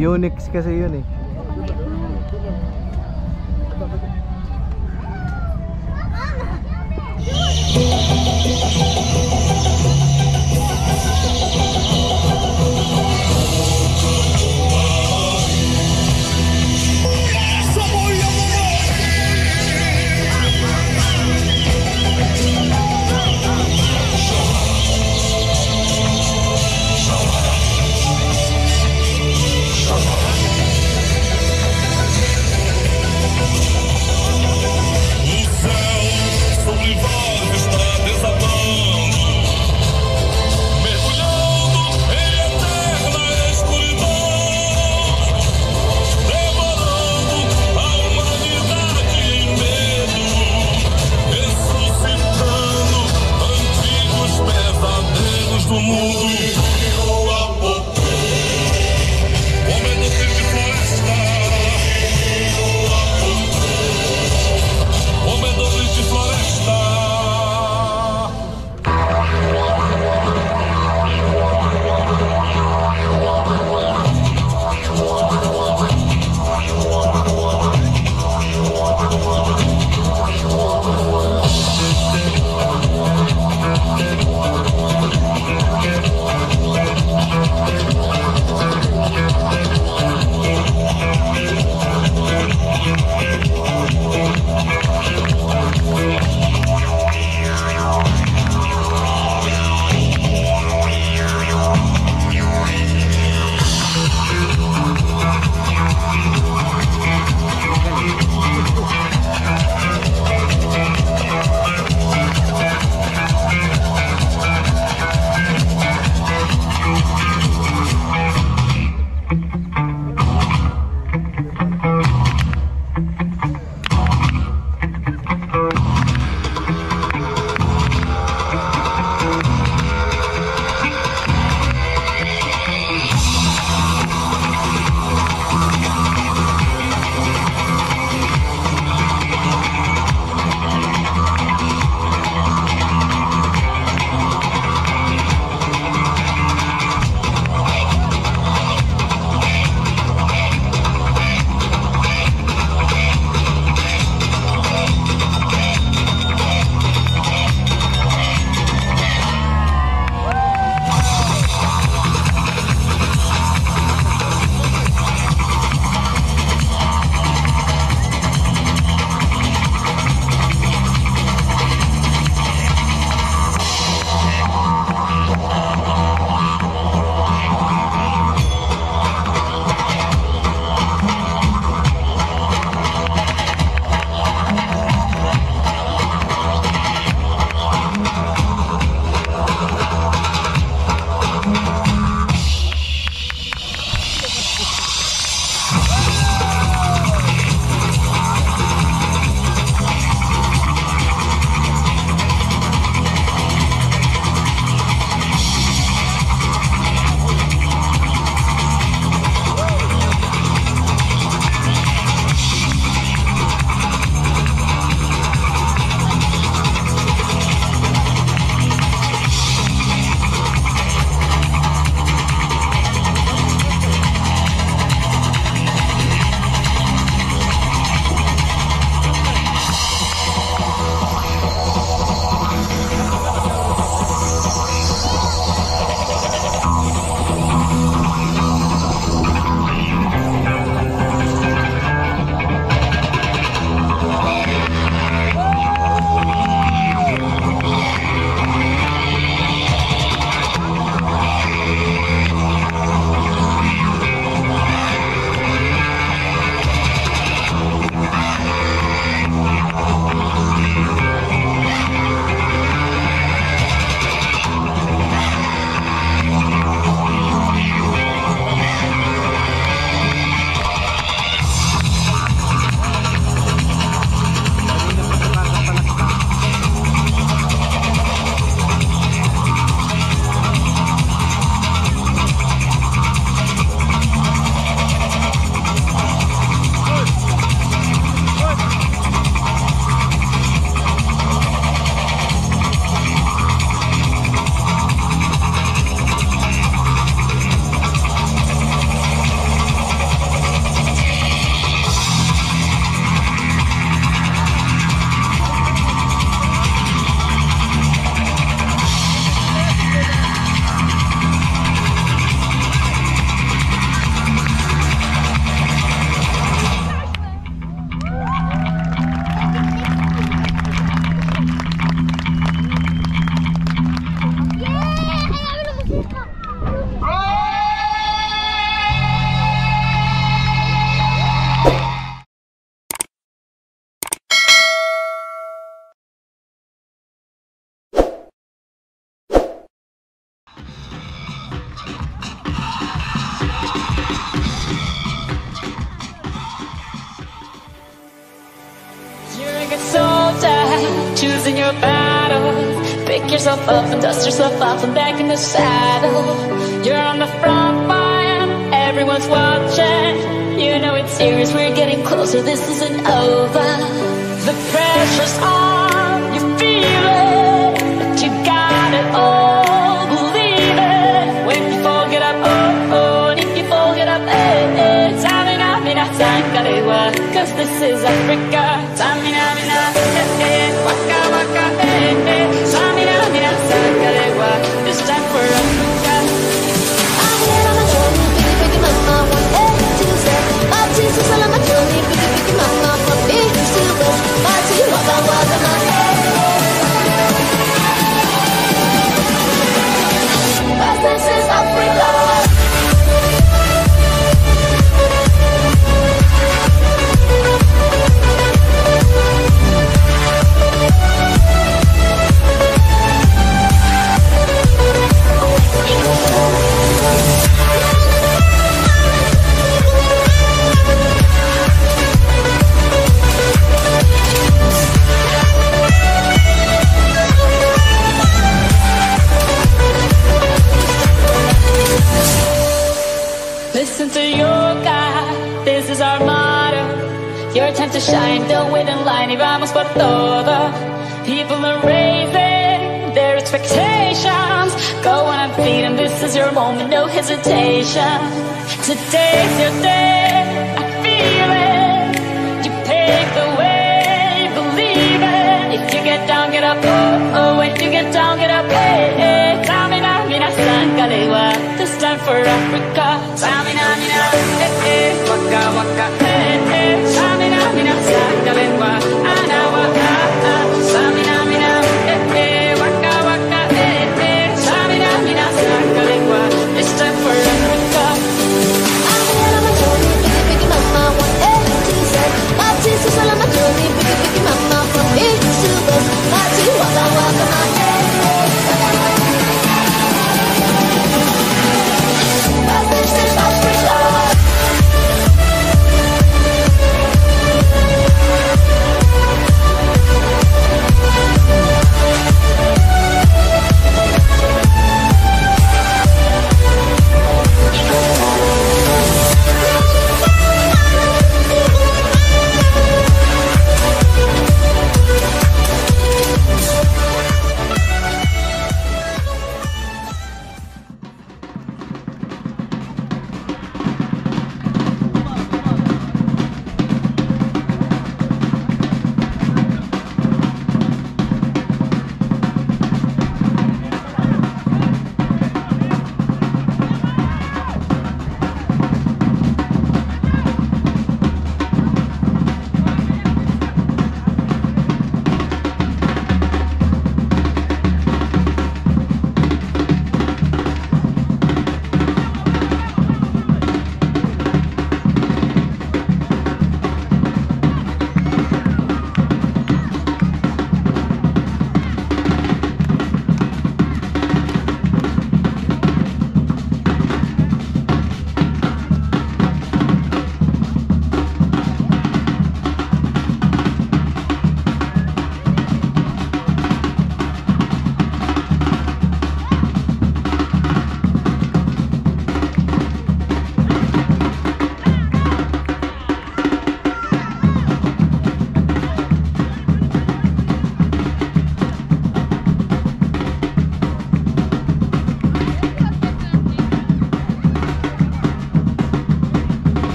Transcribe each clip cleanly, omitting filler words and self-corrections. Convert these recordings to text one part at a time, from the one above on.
Unix kasi yun eh. the battles. Pick yourself up and dust yourself off and back in the saddle. You're on the front line, everyone's watching. You know it's serious, we're getting closer, this isn't over. The pressure's on, you feel it, but you got it all, believe it. When you fall, get up, oh, oh, and if you fall, get up, eh, eh. Tamina, mina, sangalewa, cause this is Africa. Tamina, mina, eh, eh, waka, waka, eh, eh. Tamina, mina, sangalewa, this time for Africa. I'm here on my journey, biggie, biggie, mama, 1 A to Z. My Jesus, all on my journey, biggie, biggie, mama, from east to west. My tea, waka, waka, my cause this is Africa. Listen to your God, this is our motto. Your time to shine, don't wait in line. Y vamos por todo. People are raising their expectations. Go on and feed them, this is your moment, no hesitation. Today's your day, I feel it. You pave the way, believe it. If you get down, get up, oh, oh. When you get down, get up, hey, hey. Tamina, mina, sangalewa, this time for Africa. Tamina, mina, eh, eh, waka, waka, eh, eh. Tamina, mina, sangalewa, anawa, ah, ah. Tamina, mina, eh, eh, waka, waka, eh, eh. Tamina, mina, sangalewa, this time for Africa. I'm here on my journey, biggie, biggie, mama, 1 A to Z. My Jesus, all on my journey, biggie, biggie, mama, from east to west. My tea, waka, waka, my cause this is Africa.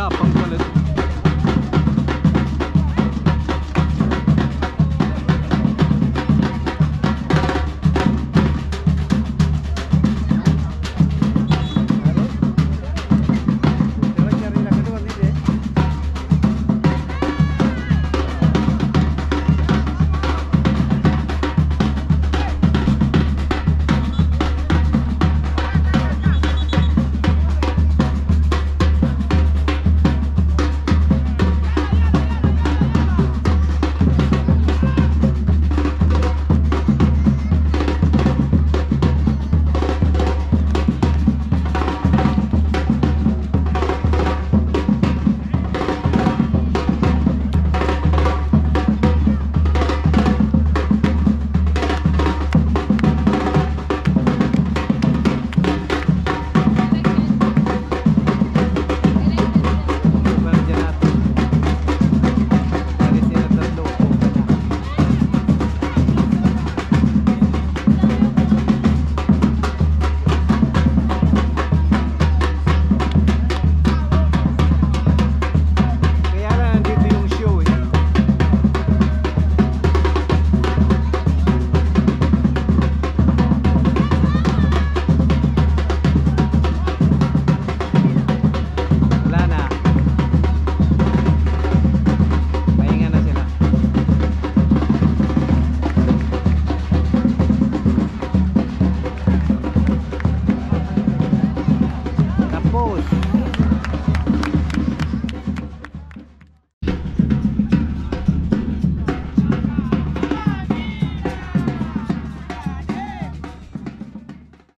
Yeah,